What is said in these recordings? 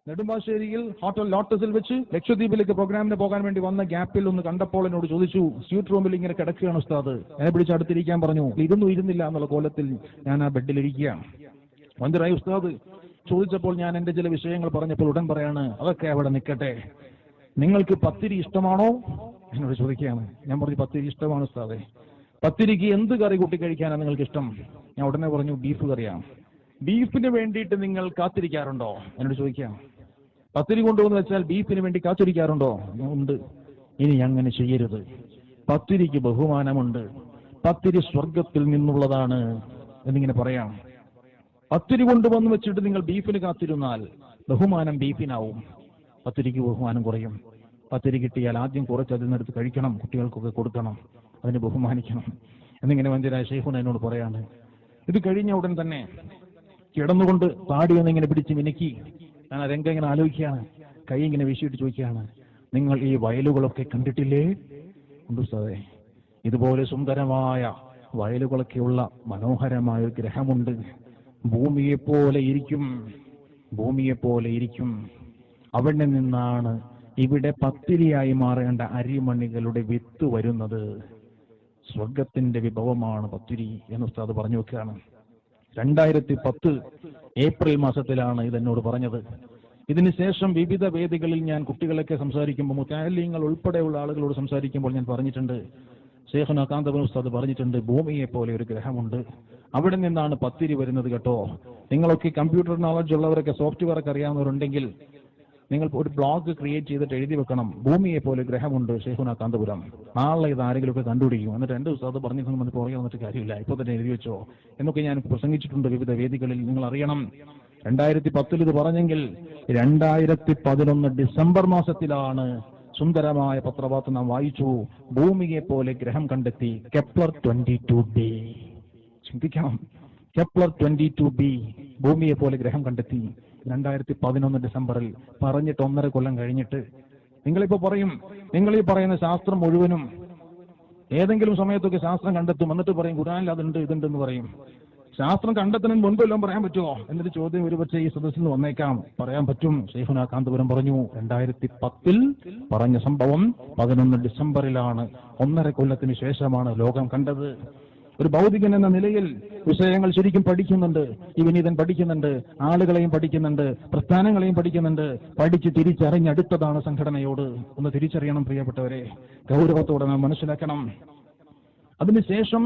നെടുമ്പാശ്ശേരിയിൽ ഹോട്ടൽ ലോട്ടസിൽ വെച്ച് ലക്ഷദ്വീപിലേക്ക് പ്രോഗ്രാമിന് പോകാൻ വേണ്ടി വന്ന ഗ്യാപ്പിൽ ഒന്ന് കണ്ടപ്പോൾ എന്നോട് ചോദിച്ചു, സ്വീറ്റ് റൂമിൽ ഇങ്ങനെ കിടക്കുകയാണ് ഉസ്താദ്, എന്നെ പിടിച്ച് അടുത്തിരിക്കാൻ പറഞ്ഞു. ഇതൊന്നും ഇരുന്നില്ല എന്നുള്ള കോലത്തിൽ ഞാൻ ആ ബെഡിലിരിക്കുകയാണ്. മന്ദിരായി ഉസ്താദ് ചോദിച്ചപ്പോൾ ഞാൻ എന്റെ ചില വിഷയങ്ങൾ പറഞ്ഞപ്പോൾ ഉടൻ പറയാണ്, അതൊക്കെ അവിടെ നിൽക്കട്ടെ, നിങ്ങൾക്ക് പത്തിരി ഇഷ്ടമാണോ എന്നോട് ചോദിക്കുകയാണ്. ഞാൻ പറഞ്ഞു, പത്തിരി ഇഷ്ടമാണ് ഉസ്താദെ. പത്തിരിക്ക് എന്ത് കറി കൂട്ടി കഴിക്കാനാണ് നിങ്ങൾക്ക് ഇഷ്ടം? ഞാൻ ഉടനെ പറഞ്ഞു, ബീഫ് കറിയാണ്. ബീഫിന് വേണ്ടിയിട്ട് നിങ്ങൾ കാത്തിരിക്കാറുണ്ടോ എന്നോട് ചോദിക്കാം. പത്തിരി കൊണ്ടുവന്ന് വെച്ചാൽ ബീഫിന് വേണ്ടി കാത്തിരിക്കാറുണ്ടോ? ഉണ്ട്. ഇനി അങ്ങനെ ചെയ്യരുത്. പത്തിരിക്ക് ബഹുമാനമുണ്ട്, പത്തിരി സ്വർഗത്തിൽ നിന്നുള്ളതാണ് എന്നിങ്ങനെ പറയാം. പത്തിരി കൊണ്ടുവന്ന് വെച്ചിട്ട് നിങ്ങൾ ബീഫിന് കാത്തിരുന്നാൽ ബഹുമാനം ബീഫിനാവും, പത്തിരിക്ക് ബഹുമാനം കുറയും. പത്തിരി കിട്ടിയാൽ ആദ്യം കുറച്ച് അതിൽ നിന്നെടുത്ത് കഴിക്കണം, കുട്ടികൾക്കൊക്കെ കൊടുക്കണം, അതിനെ ബഹുമാനിക്കണം എന്നിങ്ങനെ മന്ദിരായ ശൈഖുന എന്നോട് പറയാണ്. ഇത് കഴിഞ്ഞ ഉടൻ തന്നെ കിടന്നുകൊണ്ട് താടി എന്നിങ്ങനെ പിടിച്ച് മിനുക്കി ഞാൻ ആ രംഗം ഇങ്ങനെ ആലോചിക്കുകയാണ്. കൈ ഇങ്ങനെ വീശിയിട്ട് ചോദിക്കുകയാണ്, നിങ്ങൾ ഈ വയലുകളൊക്കെ കണ്ടിട്ടില്ലേ? ഉണ്ട് സാറേ, ഇതുപോലെ സുന്ദരമായ വയലുകളൊക്കെയുള്ള മനോഹരമായ ഒരു ഗ്രഹമുണ്ട്. ഭൂമിയെപ്പോലെ ഇരിക്കും, ഭൂമിയെപ്പോലെ ഇരിക്കും. അവിടെ നിന്നാണ് ഇവിടെ പത്തിരിയായി മാറേണ്ട അരിമണികളുടെ വിത്ത് വരുന്നത്. സ്വർഗത്തിന്റെ വിഭവമാണ് പത്തിരി എന്ന് ഉസ്താദ് പറഞ്ഞു വെക്കുകയാണ്. 2010 ഏപ്രിൽ മാസത്തിലാണ് ഇതെന്നോട് പറഞ്ഞത്. ഇതിനുശേഷം വിവിധ വേദികളിൽ ഞാൻ കുട്ടികളൊക്കെ സംസാരിക്കുമ്പോൾ, മുതഅല്ലിങ്ങൾ ഉൾപ്പെടെയുള്ള ആളുകളോട് സംസാരിക്കുമ്പോൾ ഞാൻ പറഞ്ഞിട്ടുണ്ട്, ശൈഖുനാ കാന്തപുരം ഉസ്താദ് പറഞ്ഞിട്ടുണ്ട്, ഭൂമിയെ പോലെ ഒരു ഗ്രഹമുണ്ട്, അവിടെ നിന്നാണ് പത്തിരി വരുന്നത് കേട്ടോ. നിങ്ങളൊക്കെ കമ്പ്യൂട്ടർ നോളജ് ഉള്ളവരൊക്കെ, സോഫ്റ്റ്വെയർ ഒക്കെ അറിയാവുന്നവരുണ്ടെങ്കിൽ നിങ്ങൾ ഒരു ബ്ലോഗ് ക്രിയേറ്റ് ചെയ്തിട്ട് എഴുതി വെക്കണം, ഭൂമിയെ പോലെ ഗ്രഹമുണ്ട് ശൈഖുനാ കാന്തപുരം. നാളെ ഇത് ആരെങ്കിലുമൊക്കെ കണ്ടുപിടിക്കും. എന്നിട്ട് എന്റെ ഉസ്താദ് പറഞ്ഞിട്ട് പുറകെ വന്നിട്ട് കാര്യമില്ല, ഇപ്പൊ തന്നെ എഴുതി വെച്ചോ എന്നൊക്കെ ഞാൻ പ്രസംഗിച്ചിട്ടുണ്ട് വിവിധ വേദികളിൽ. നിങ്ങൾ അറിയണം, 2010 ഇത് പറഞ്ഞെങ്കിൽ 2011 ഡിസംബർ മാസത്തിലാണ് സുന്ദരമായ പത്രവാർത്ത നാം വായിച്ചു, ഭൂമിയെ പോലെ ഗ്രഹം കണ്ടെത്തി, കെപ്ലർ 22b. ചിന്തിക്കണം, കെപ്ലർ 22b ഭൂമിയെ പോലെ ഗ്രഹം കണ്ടെത്തി 2011 ഡിസംബറിൽ. പറഞ്ഞിട്ട് 1.5 കൊല്ലം കഴിഞ്ഞിട്ട് നിങ്ങളിപ്പോ പറയും, നിങ്ങൾ ഈ പറയുന്ന ശാസ്ത്രം മുഴുവനും ഏതെങ്കിലും സമയത്തൊക്കെ ശാസ്ത്രം കണ്ടെത്തും, എന്നിട്ട് പറയും ഖുർആനിൽ അതുണ്ട് ഇതുണ്ട് എന്ന് പറയും. ശാസ്ത്രം കണ്ടെത്തുന്നതിന് മുൻപെല്ലാം പറയാൻ പറ്റുമോ എന്നൊരു ചോദ്യം ഒരുപക്ഷെ ഈ സദസ്സിൽ നിന്ന് വന്നേക്കാം. പറയാൻ പറ്റും. ശൈഖുനാ കാന്തപുരം പറഞ്ഞു, 2010 പറഞ്ഞ സംഭവം 11 ഡിസംബറിലാണ്. 1.5 കൊല്ലത്തിന് ശേഷമാണ് ലോകം കണ്ടത്. ഒരു ഭൗതികൻ എന്ന നിലയിൽ വിഷയങ്ങൾ ശരിക്കും പഠിക്കുന്നുണ്ട്, ഈ വിനീതൻ പഠിക്കുന്നുണ്ട്, ആളുകളെയും പഠിക്കുന്നുണ്ട്, പ്രസ്ഥാനങ്ങളെയും പഠിക്കുന്നുണ്ട്. പഠിച്ച് തിരിച്ചറിഞ്ഞടുത്തതാണ് സംഘടനയോട്. ഒന്ന് തിരിച്ചറിയണം പ്രിയപ്പെട്ടവരെ, ഗൗരവത്തോടെ നാം മനസ്സിലാക്കണം. അതിനുശേഷം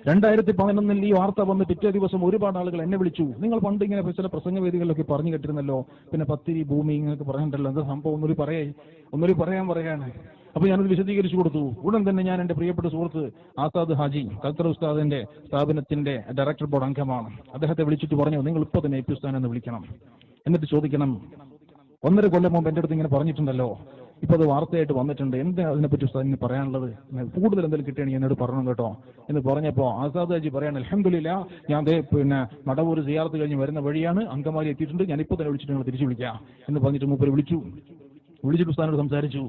2011 ഈ വാർത്ത വന്ന് പിറ്റേ ദിവസം ഒരുപാട് ആളുകൾ എന്നെ വിളിച്ചു, നിങ്ങൾ പണ്ട് ഇങ്ങനെ ചില പ്രസംഗവേദികളിലൊക്കെ പറഞ്ഞു കേട്ടിരുന്നല്ലോ, പിന്നെ പത്തിരി ഭൂമി ഇങ്ങനെയൊക്കെ പറഞ്ഞിട്ടല്ലോ, എന്താ സംഭവം ഒന്നൊരു പറയാണ്. അപ്പൊ ഞാനത് വിശദീകരിച്ചു കൊടുത്തു. ഉടൻ തന്നെ ഞാൻ എന്റെ പ്രിയപ്പെട്ട സുഹൃത്ത് ആസാദ് ഹാജി, ഖത്തർ ഉസ്താദിന്റെ സ്ഥാപനത്തിന്റെ ഡയറക്ടർ ബോർഡ് അംഗമാണ്, അദ്ദേഹത്തെ വിളിച്ചിട്ട് പറഞ്ഞു, നിങ്ങൾ ഇപ്പൊ തന്നെ എപി ഉസ്താദിനെ എന്ന് വിളിക്കണം, എന്നിട്ട് ചോദിക്കണം, 1.5 കൊല്ലം മുമ്പ് എന്റെ അടുത്ത് ഇങ്ങനെ പറഞ്ഞിട്ടുണ്ടല്ലോ, ഇപ്പൊ അത് വാർത്തയായിട്ട് വന്നിട്ടുണ്ട്, എന്താ അതിനെപ്പറ്റി ഉസ്താദിന് പറയാനുള്ളത്, കൂടുതൽ എന്തെങ്കിലും കിട്ടുകയാണെങ്കിൽ എന്നോട് പറയണം കേട്ടോ എന്ന് പറഞ്ഞപ്പോ ആസാദ് ഹാജി പറയാണ്, അൽഹംദുലില്ലാ, ഞാൻ പിന്നെ മടവൂർ സിയാറത്ത് കഴിഞ്ഞ് വരുന്ന വഴിയാണ്, അങ്കമാലി എത്തിയിട്ടുണ്ട്, ഞാൻ ഇപ്പൊ തന്നെ വിളിച്ചിട്ട് നിങ്ങൾ തിരിച്ചു വിളിക്കാം എന്ന് പറഞ്ഞിട്ട് മൂപ്പര് വിളിച്ചിട്ട് ഉസ്താദിനോട് സംസാരിച്ചു.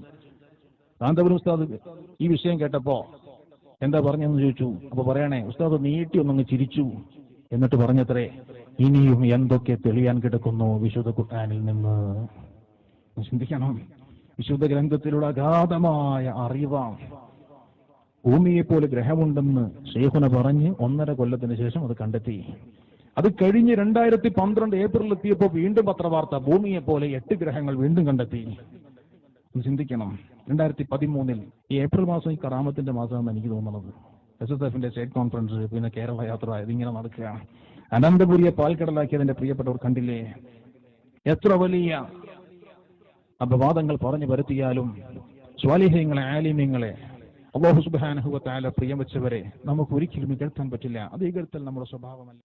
കാന്തപുരം ഉസ്താദ് ഈ വിഷയം കേട്ടപ്പോ എന്താ പറഞ്ഞെന്ന് ചോദിച്ചു. അപ്പൊ പറയണേ, ഉസ്താദ് നീട്ടി ഒന്നങ്ങ് ചിരിച്ചു, എന്നിട്ട് പറഞ്ഞത്രേ, ഇനിയും എന്തൊക്കെ തെളിയാൻ കിടക്കുന്നു വിശുദ്ധ ഖുർആനിൽ നിന്ന്. ചിന്തിക്കണം, വിശുദ്ധ ഗ്രന്ഥത്തിലുള്ള അഗാധമായ അറിവാണ്. ഭൂമിയെ പോലെ ഗ്രഹമുണ്ടെന്ന് ശൈഖുന പറഞ്ഞ് 1.5 കൊല്ലത്തിന് ശേഷം അത് കണ്ടെത്തി. അത് കഴിഞ്ഞ് 2012 ഏപ്രിൽ എത്തിയപ്പോ വീണ്ടും പത്രവാർത്ത, ഭൂമിയെ പോലെ 8 ഗ്രഹങ്ങൾ വീണ്ടും കണ്ടെത്തി. ചിന്തിക്കണം, 2013 ഈ ഏപ്രിൽ മാസം ഈ കറാമത്തിന്റെ മാസമെന്ന് എനിക്ക് തോന്നുന്നത്. SSFന്റെ സ്റ്റേറ്റ് കോൺഫറൻസ്, പിന്നെ കേരള യാത്ര, ഇതിങ്ങനെ നടക്കുകയാണ്. അനന്തപുരിയെ പാൽക്കടലാക്കിയതിന്റെ പ്രിയപ്പെട്ടവർ കണ്ടില്ലേ? എത്ര വലിയ അപവാദങ്ങൾ പറഞ്ഞു വരുത്തിയാലും സ്വാലിഹ്യങ്ങളെ, ആലിമ്യങ്ങളെ, അല്ലാഹു സുബ്ഹാനഹു വ തആല പ്രിയം വെച്ചവരെ നമുക്ക് ഒരിക്കലും ഇകഴ്ത്താൻ പറ്റില്ല. അത് ഇകഴ്ത്തൽ നമ്മുടെ സ്വഭാവമല്ല.